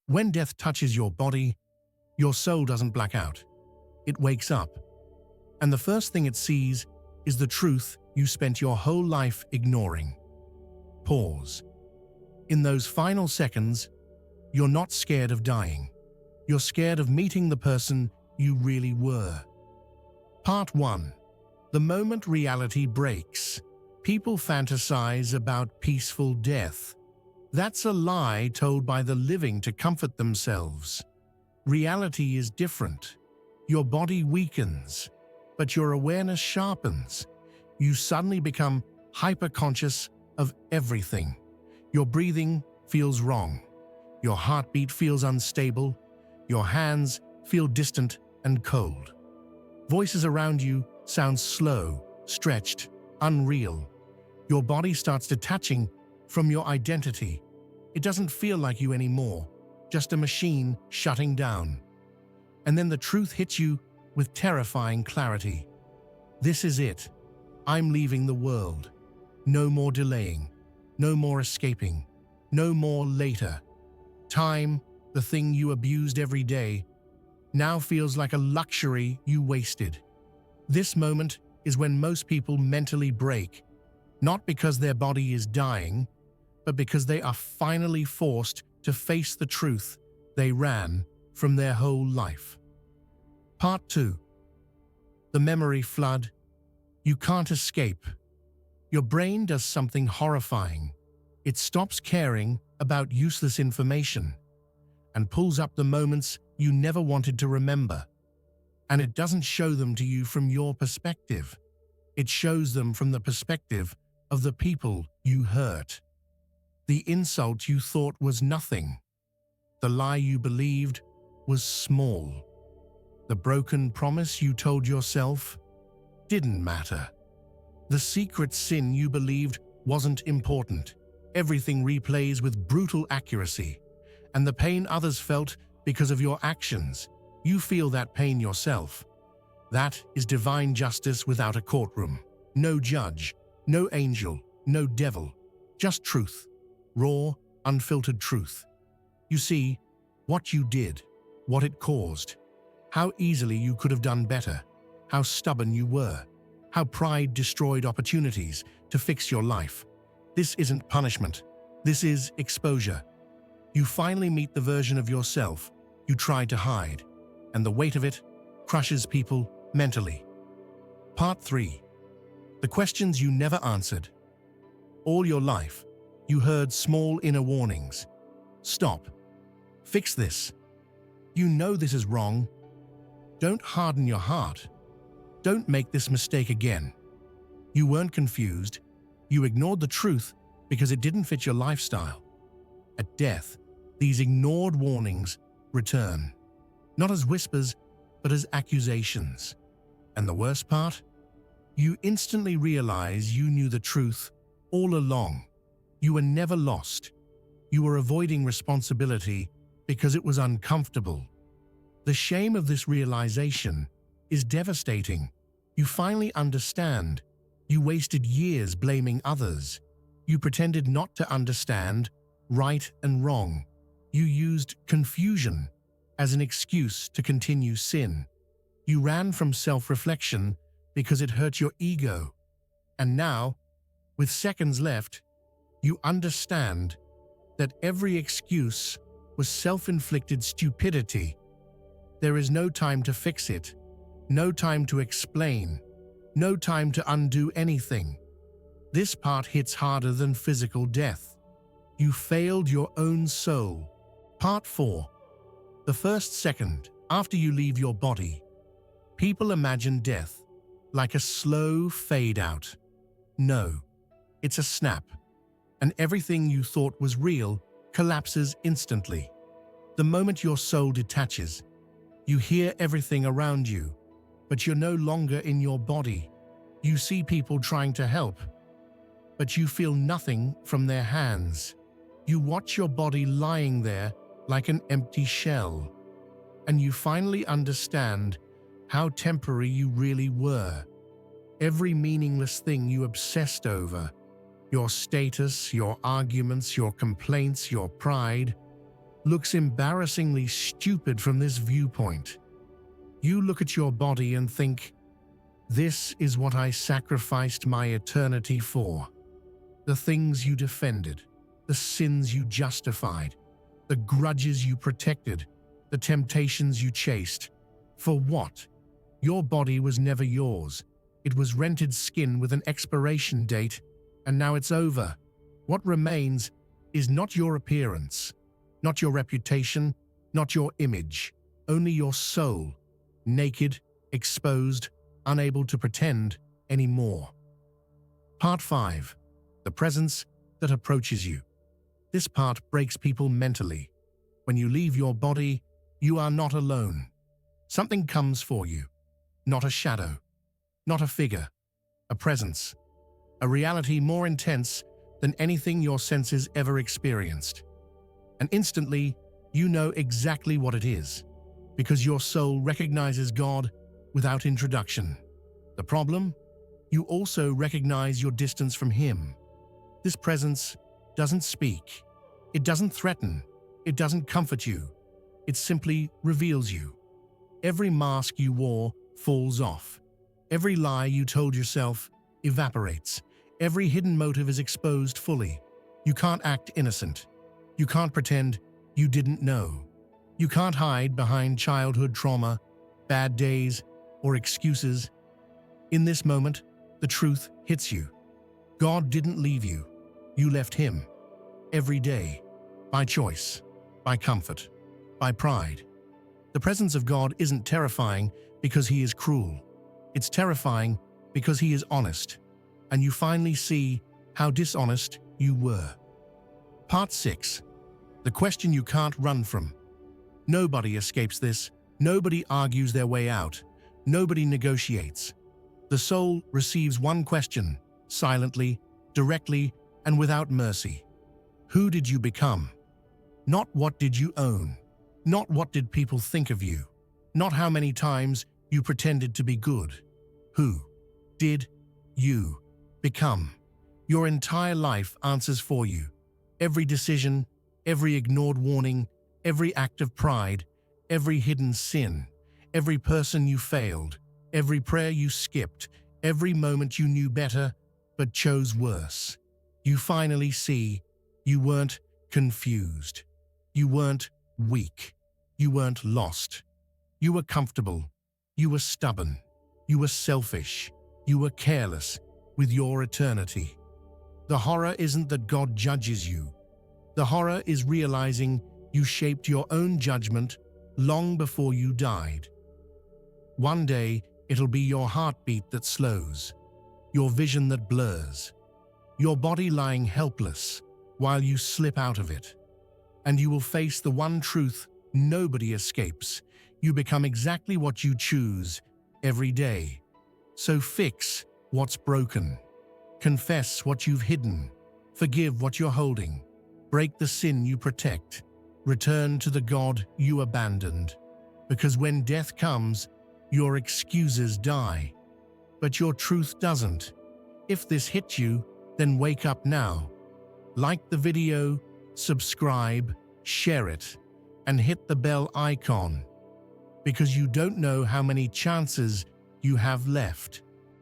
When death touches your body, your soul doesn't black out. It wakes up. And the first thing it sees is the truth you spent your whole life ignoring. Pause. In those final seconds, you're not scared of dying. You're scared of meeting the person you really were. Part 1. The moment reality breaks. People fantasize about peaceful death. That's a lie told by the living to comfort themselves. Reality is different. Your body weakens, but your awareness sharpens. You suddenly become hyper-conscious of everything. Your breathing feels wrong. Your heartbeat feels unstable. Your hands feel distant and cold. Voices around you sound slow, stretched, unreal. Your body starts detaching from your identity. It doesn't feel like you anymore, just a machine shutting down. And then the truth hits you with terrifying clarity. This is it. I'm leaving the world. No more delaying. No more escaping. No more later. Time, the thing you abused every day, now feels like a luxury you wasted. This moment is when most people mentally break, not because their body is dying, but because they are finally forced to face the truth they ran from their whole life. Part 2. The memory flood. You can't escape. Your brain does something horrifying. It stops caring about useless information and pulls up the moments you never wanted to remember. And it doesn't show them to you from your perspective. It shows them from the perspective of the people you hurt. The insult you thought was nothing. The lie you believed was small. The broken promise you told yourself didn't matter. The secret sin you believed wasn't important. Everything replays with brutal accuracy. And the pain others felt because of your actions, you feel that pain yourself. That is divine justice without a courtroom. No judge, no angel, no devil. Just truth. Raw, unfiltered truth. You see what you did, what it caused, how easily you could have done better, how stubborn you were, how pride destroyed opportunities to fix your life. This isn't punishment. This is exposure. You finally meet the version of yourself you tried to hide, and the weight of it crushes people mentally. Part 3. The questions you never answered. All your life, you heard small inner warnings. Stop. Fix this. You know this is wrong. Don't harden your heart. Don't make this mistake again. You weren't confused. You ignored the truth because it didn't fit your lifestyle. At death, these ignored warnings return, not as whispers, but as accusations. And the worst part? You instantly realize you knew the truth all along. You were never lost. You were avoiding responsibility because it was uncomfortable. The shame of this realization is devastating. You finally understand. You wasted years blaming others. You pretended not to understand right and wrong. You used confusion as an excuse to continue sin. You ran from self-reflection because it hurt your ego. And now, with seconds left, you understand that every excuse was self-inflicted stupidity. There is no time to fix it, no time to explain, no time to undo anything. This part hits harder than physical death. You failed your own soul. Part 4. The first second after you leave your body. People imagine death like a slow fade out. No, it's a snap, and everything you thought was real collapses instantly. The moment your soul detaches, you hear everything around you, but you're no longer in your body. You see people trying to help, but you feel nothing from their hands. You watch your body lying there like an empty shell, and you finally understand how temporary you really were. Every meaningless thing you obsessed over, your status, your arguments, your complaints, your pride, looks embarrassingly stupid from this viewpoint. You look at your body and think, this is what I sacrificed my eternity for. The things you defended, the sins you justified, the grudges you protected, the temptations you chased. For what? Your body was never yours. It was rented skin with an expiration date, and now it's over. What remains is not your appearance, not your reputation, not your image, only your soul, naked, exposed, unable to pretend anymore. Part 5. The presence that approaches you. This part breaks people mentally. When you leave your body, you are not alone. Something comes for you. Not a shadow, not a figure, a presence, a reality more intense than anything your senses ever experienced. And instantly, you know exactly what it is, because your soul recognizes God without introduction. The problem? You also recognize your distance from Him. This presence doesn't speak. It doesn't threaten. It doesn't comfort you. It simply reveals you. Every mask you wore falls off. Every lie you told yourself evaporates. Every hidden motive is exposed fully. You can't act innocent. You can't pretend you didn't know. You can't hide behind childhood trauma, bad days, or excuses. In this moment, the truth hits you. God didn't leave you. You left Him. Every day. By choice. By comfort. By pride. The presence of God isn't terrifying because He is cruel. It's terrifying because He is honest, and you finally see how dishonest you were. Part 6. The question you can't run from. Nobody escapes this. Nobody argues their way out. Nobody negotiates. The soul receives one question, silently, directly, and without mercy. Who did you become? Not what did you own. Not what did people think of you. Not how many times you pretended to be good. Who did you become? Your entire life answers for you. Every decision, every ignored warning, every act of pride, every hidden sin, every person you failed, every prayer you skipped, every moment you knew better but chose worse. You finally see you weren't confused. You weren't weak. You weren't lost. You were comfortable. You were stubborn. You were selfish. You were careless with your eternity. The horror isn't that God judges you. The horror is realizing you shaped your own judgment long before you died. One day, it'll be your heartbeat that slows, your vision that blurs, your body lying helpless while you slip out of it. And you will face the one truth nobody escapes. You become exactly what you choose every day. So fix what's broken. Confess what you've hidden. Forgive what you're holding. Break the sin you protect. Return to the God you abandoned. Because when death comes, your excuses die. But your truth doesn't. If this hit you, then wake up now. Like the video, subscribe, share it, and hit the bell icon. Because you don't know how many chances you have left.